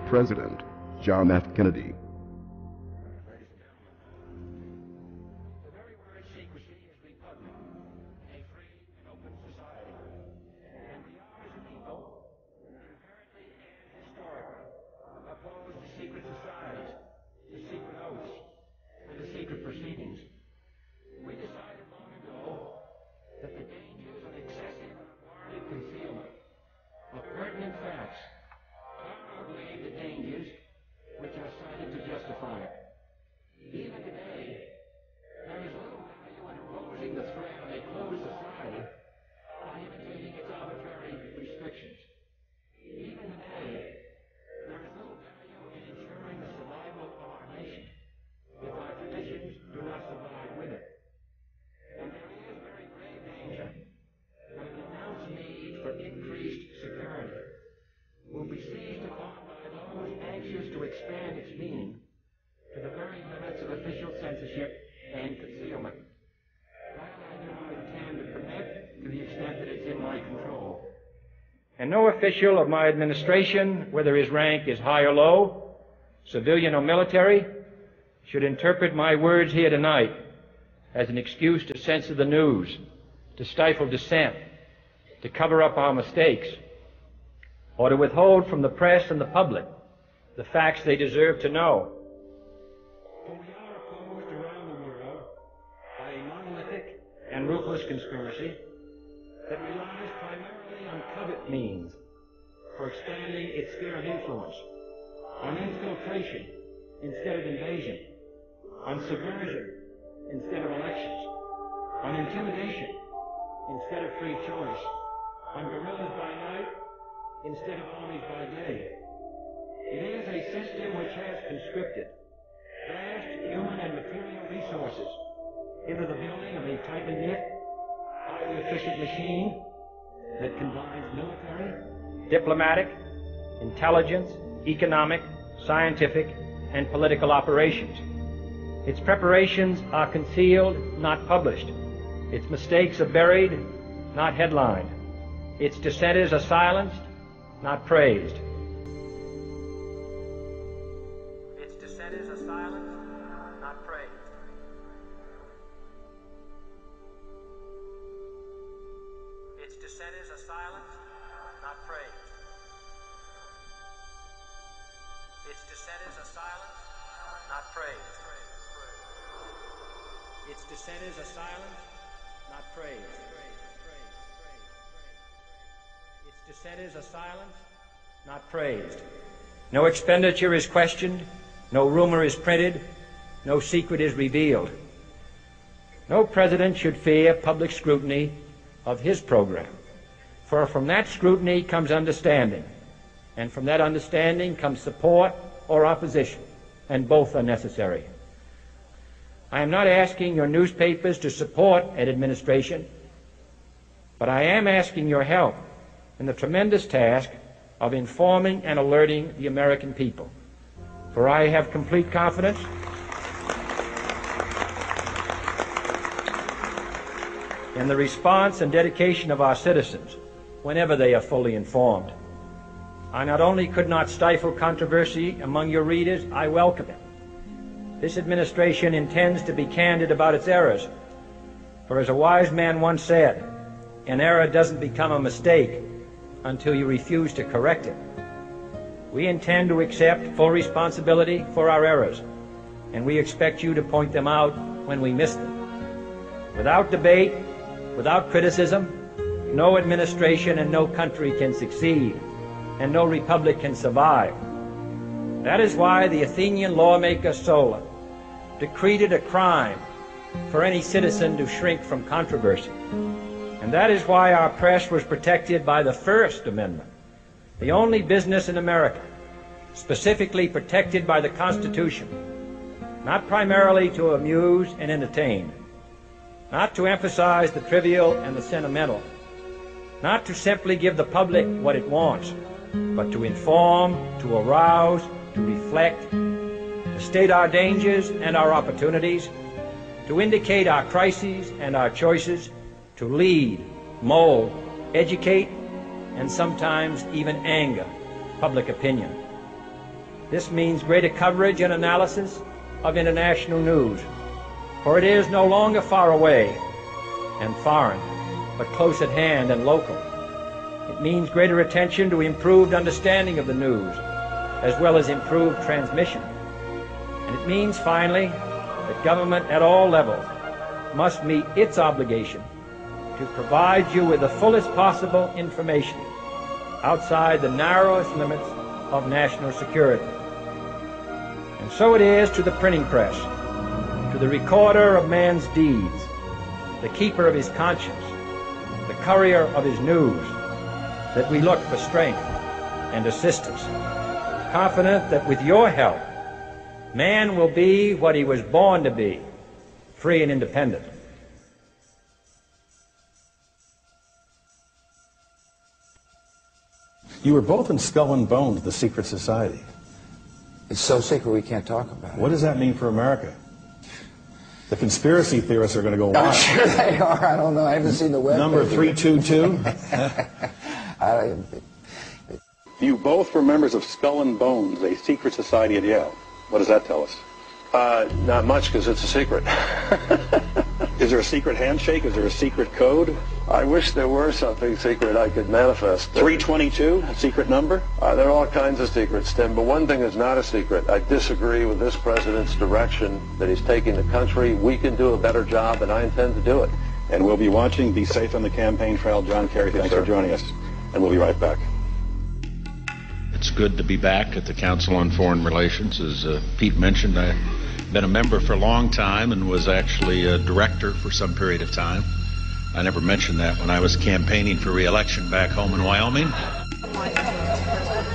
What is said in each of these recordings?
President John F. Kennedy. Expand its meaning to the very limits of official censorship and concealment. That I do not intend to permit to the extent that it's in my control. And no official of my administration, whether his rank is high or low, civilian or military, should interpret my words here tonight as an excuse to censor the news, to stifle dissent, to cover up our mistakes, or to withhold from the press and the public the facts they deserve to know. For we are opposed around the world by a monolithic and ruthless conspiracy that relies primarily on covert means for expanding its sphere of influence, on infiltration instead of invasion, on subversion instead of elections, on intimidation instead of free choice, on guerrillas by night instead of armies by day. It is a system which has conscripted vast human and material resources into the building of a tightly knit, highly efficient machine that combines military, diplomatic, intelligence, economic, scientific, and political operations. Its preparations are concealed, not published. Its mistakes are buried, not headlined. Its dissenters are silenced, not praised. Its dissenters are silenced, not praised. Its dissenters are silenced, not praised. No expenditure is questioned, no rumor is printed, no secret is revealed. No president should fear public scrutiny of his program, for from that scrutiny comes understanding, and from that understanding comes support or opposition, and both are necessary. I am not asking your newspapers to support an administration, but I am asking your help in the tremendous task of informing and alerting the American people. For I have complete confidence in the response and dedication of our citizens whenever they are fully informed. I not only could not stifle controversy among your readers, I welcome it. This administration intends to be candid about its errors, for as a wise man once said, an error doesn't become a mistake until you refuse to correct it. We intend to accept full responsibility for our errors, and we expect you to point them out when we miss them. Without debate, without criticism, no administration and no country can succeed, and no republic can survive. That is why the Athenian lawmaker Solon decreed it a crime for any citizen to shrink from controversy. And that is why our press was protected by the First Amendment, the only business in America specifically protected by the Constitution, not primarily to amuse and entertain, not to emphasize the trivial and the sentimental, not to simply give the public what it wants, but to inform, to arouse, to reflect, to state our dangers and our opportunities, to indicate our crises and our choices, to lead, mold, educate, and sometimes even anger public opinion. This means greater coverage and analysis of international news, for it is no longer far away and foreign, but close at hand and local. It means greater attention to improved understanding of the news, as well as improved transmission. And it means, finally, that government at all levels must meet its obligation to provide you with the fullest possible information outside the narrowest limits of national security. And so it is to the printing press, to the recorder of man's deeds, the keeper of his conscience, the courier of his news, that we look for strength and assistance, confident that with your help, man will be what he was born to be, free and independent. You were both in Skull and Bones, the secret society. It's so secret we can't talk about it. What does that mean for America? The conspiracy theorists are going to go wild. I'm sure they are. I don't know. I haven't seen the web. Number 322? You both were members of Skull and Bones, a secret society at Yale. What does that tell us? Not much, because it's a secret. Is there a secret handshake? Is there a secret code? I wish there were something secret I could manifest. 322, a secret number? There are all kinds of secrets, Tim, but one thing is not a secret. I disagree with this president's direction that he's taking the country. We can do a better job, and I intend to do it. And we'll be watching. Be safe on the campaign trail. John Kerry, thanks for joining us. And we'll be right back. It's good to be back at the Council on Foreign Relations. As Pete mentioned, I've been a member for a long time and was actually a director for some period of time. I never mentioned that when I was campaigning for re-election back home in Wyoming.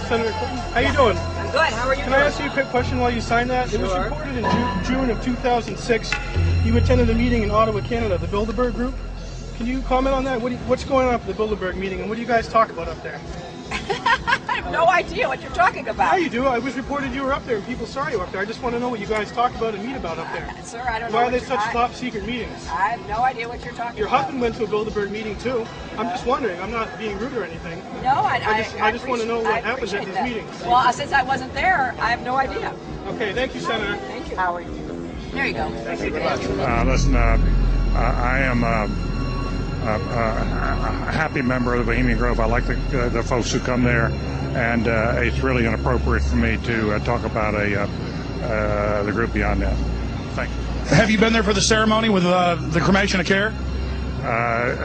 Senator Clinton, how you doing? I'm good. How are you Can doing? I ask you a quick question while you sign that? Sure. It was reported in June of 2006 you attended a meeting in Ottawa, Canada, the Bilderberg Group. Can you comment on that? What's going on at the Bilderberg meeting, and what do you guys talk about up there? I have no idea what you're talking about. Yeah, you do. I was reported you were up there, and people saw you up there. I just want to know what you guys talk about and meet about up there. Sir, I don't know. Why are they such top secret meetings? I have no idea what you're talking Your about. husband went to a Bilderberg meeting too. I'm just wondering. I'm not being rude or anything. No, I just want to know what happens at these that. meetings. Well, since I wasn't there, I have no idea. Okay, thank you, Senator. Thank you. How are you? There you go. Thank you very much. Listen, I am a happy member of the Bohemian Grove. I like the folks who come there, and it's really inappropriate for me to talk about the group beyond that. Thank you. Have you been there for the ceremony with the cremation of care?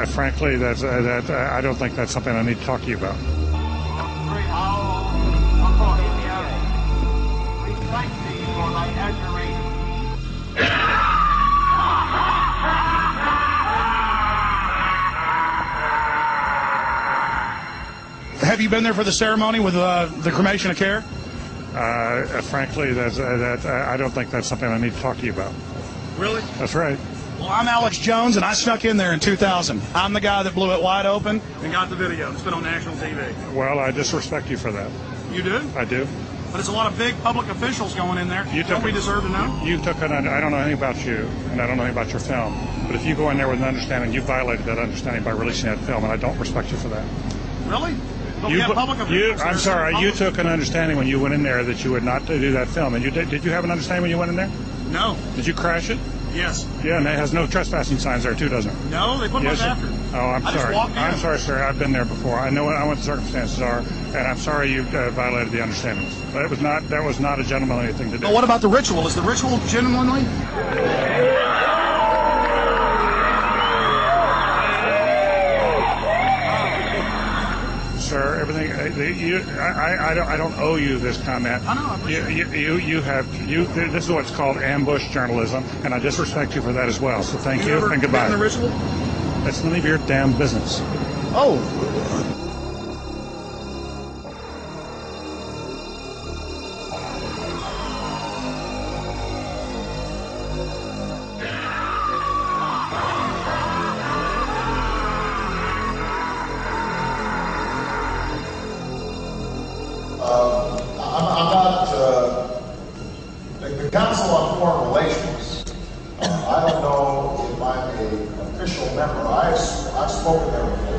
Frankly, I don't think that's something I need to talk to you about. Have you been there for the ceremony with the cremation of care? Frankly, I don't think that's something I need to talk to you about. Really? That's right. Well, I'm Alex Jones, and I snuck in there in 2000. I'm the guy that blew it wide open and got the video. It's been on national TV. Well, I disrespect you for that. You do? I do. But there's a lot of big public officials going in there. Don't we deserve to know? I don't know anything about you, and I don't know anything about your film. But if you go in there with an understanding, you violated that understanding by releasing that film, and I don't respect you for that. Really? But we have public officials. I'm sorry. You took an understanding when you went in there that you would not do that film, and you did you have an understanding when you went in there? No. Did you crash it? Yes. Yeah, and it has no trespassing signs there too, doesn't it? No, they put them up after. Oh, I'm sorry. I'm sorry, sir. I've been there before. I know what the circumstances are, and I'm sorry you violated the understandings. That was not a gentlemanly thing to do. Well, what about the ritual? Is the ritual genuinely? Sir, everything. I don't owe you this comment. I know. This is what's called ambush journalism, and I disrespect you for that as well. So thank you and goodbye. The ritual? That's none of your damn business. Oh. The Council on Foreign Relations, I don't know if I'm an official member. I've spoken there before.